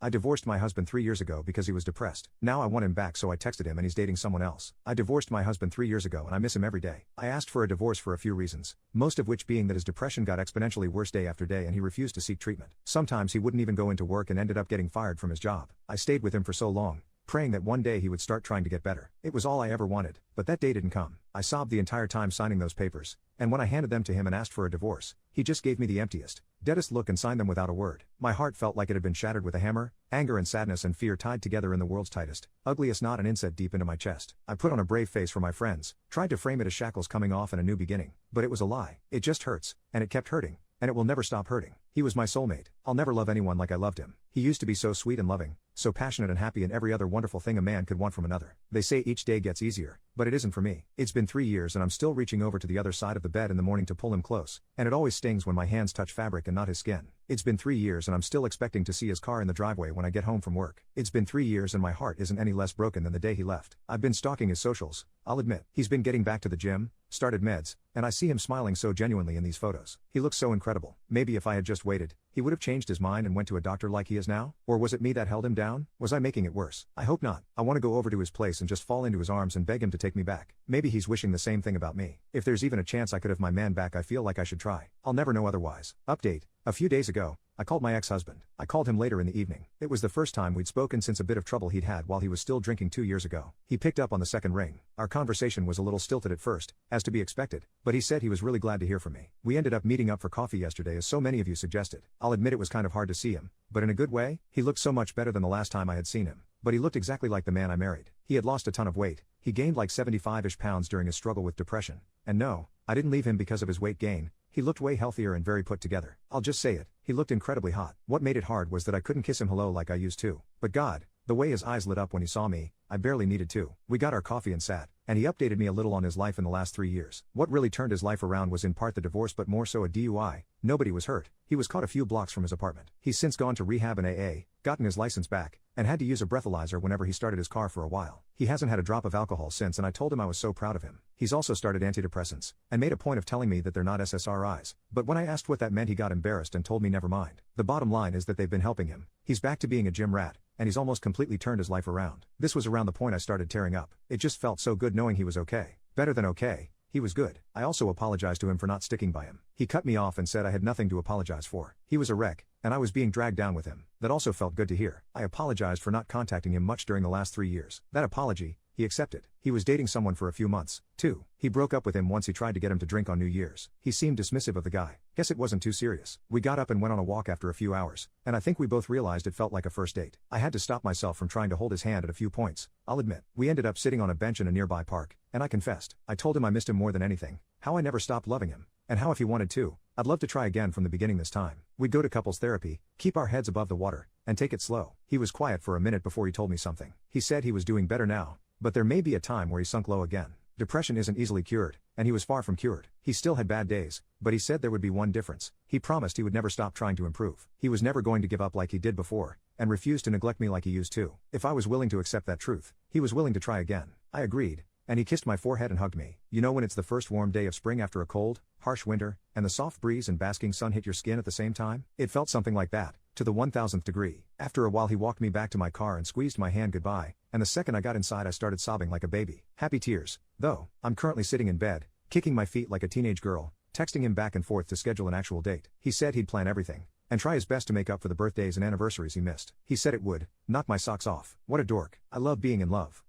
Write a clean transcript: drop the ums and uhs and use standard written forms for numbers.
I divorced my husband 3 years ago because he was depressed. Now I want him back, so I texted him and he's dating someone else. I divorced my husband 3 years ago and I miss him every day. I asked for a divorce for a few reasons, most of which being that his depression got exponentially worse day after day and he refused to seek treatment. Sometimes he wouldn't even go into work and ended up getting fired from his job. I stayed with him for so long, praying that one day he would start trying to get better. It was all I ever wanted, but that day didn't come. I sobbed the entire time signing those papers, and when I handed them to him and asked for a divorce, he just gave me the emptiest, deadest look and signed them without a word. My heart felt like it had been shattered with a hammer, anger and sadness and fear tied together in the world's tightest, ugliest knot and inset deep into my chest. I put on a brave face for my friends, tried to frame it as shackles coming off and a new beginning, but it was a lie. It just hurts, and it kept hurting, and it will never stop hurting. He was my soulmate. I'll never love anyone like I loved him. He used to be so sweet and loving, so passionate and happy in every other wonderful thing a man could want from another. They say each day gets easier, but it isn't for me. It's been 3 years and I'm still reaching over to the other side of the bed in the morning to pull him close, and it always stings when my hands touch fabric and not his skin. It's been 3 years and I'm still expecting to see his car in the driveway when I get home from work. It's been 3 years and my heart isn't any less broken than the day he left. I've been stalking his socials, I'll admit. He's been getting back to the gym, started meds, and I see him smiling so genuinely in these photos. He looks so incredible. Maybe if I had just waited, he would have changed his mind and went to a doctor like he is now? Or was it me that held him down? Was I making it worse? I hope not. I want to go over to his place and just fall into his arms and beg him to take me back. Maybe he's wishing the same thing about me. If there's even a chance I could have my man back, I feel like I should try. I'll never know otherwise. Update. A few days ago, I called my ex-husband. I called him later in the evening. It was the first time we'd spoken since a bit of trouble he'd had while he was still drinking 2 years ago. He picked up on the second ring. Our conversation was a little stilted at first, as to be expected, but he said he was really glad to hear from me. We ended up meeting up for coffee yesterday as so many of you suggested. I'll admit it was kind of hard to see him, but in a good way. He looked so much better than the last time I had seen him, but he looked exactly like the man I married. He had lost a ton of weight. He gained like 75-ish pounds during his struggle with depression. And no, I didn't leave him because of his weight gain. He looked way healthier and very put together. I'll just say it, he looked incredibly hot. What made it hard was that I couldn't kiss him hello like I used to. But God, the way his eyes lit up when he saw me, I barely needed to. We got our coffee and sat, and he updated me a little on his life in the last 3 years. What really turned his life around was in part the divorce, but more so a DUI. Nobody was hurt. He was caught a few blocks from his apartment. He's since gone to rehab and AA, gotten his license back, and had to use a breathalyzer whenever he started his car for a while. He hasn't had a drop of alcohol since, and I told him I was so proud of him. He's also started antidepressants, and made a point of telling me that they're not SSRIs. But when I asked what that meant, he got embarrassed and told me never mind. The bottom line is that they've been helping him. He's back to being a gym rat, and he's almost completely turned his life around. This was around the point I started tearing up. It just felt so good knowing he was okay. Better than okay. He was good. I also apologized to him for not sticking by him. He cut me off and said I had nothing to apologize for. He was a wreck, and I was being dragged down with him. That also felt good to hear. I apologized for not contacting him much during the last 3 years. That apology, he accepted. He was dating someone for a few months, too. He broke up with him once he tried to get him to drink on New Year's. He seemed dismissive of the guy. Guess it wasn't too serious. We got up and went on a walk after a few hours, and I think we both realized it felt like a first date. I had to stop myself from trying to hold his hand at a few points, I'll admit. We ended up sitting on a bench in a nearby park, and I confessed. I told him I missed him more than anything, how I never stopped loving him, and how if he wanted to, I'd love to try again from the beginning this time. We'd go to couples therapy, keep our heads above the water, and take it slow. He was quiet for a minute before he told me something. He said he was doing better now, but there may be a time where he sunk low again. Depression isn't easily cured, and he was far from cured. He still had bad days, but he said there would be one difference. He promised he would never stop trying to improve. He was never going to give up like he did before, and refused to neglect me like he used to. If I was willing to accept that truth, he was willing to try again. I agreed, and he kissed my forehead and hugged me. You know when it's the first warm day of spring after a cold, harsh winter, and the soft breeze and basking sun hit your skin at the same time? It felt something like that, to the 1000th degree. After a while he walked me back to my car and squeezed my hand goodbye, and the second I got inside I started sobbing like a baby. Happy tears, though. I'm currently sitting in bed, kicking my feet like a teenage girl, texting him back and forth to schedule an actual date. He said he'd plan everything, and try his best to make up for the birthdays and anniversaries he missed. He said it would knock my socks off. What a dork. I love being in love.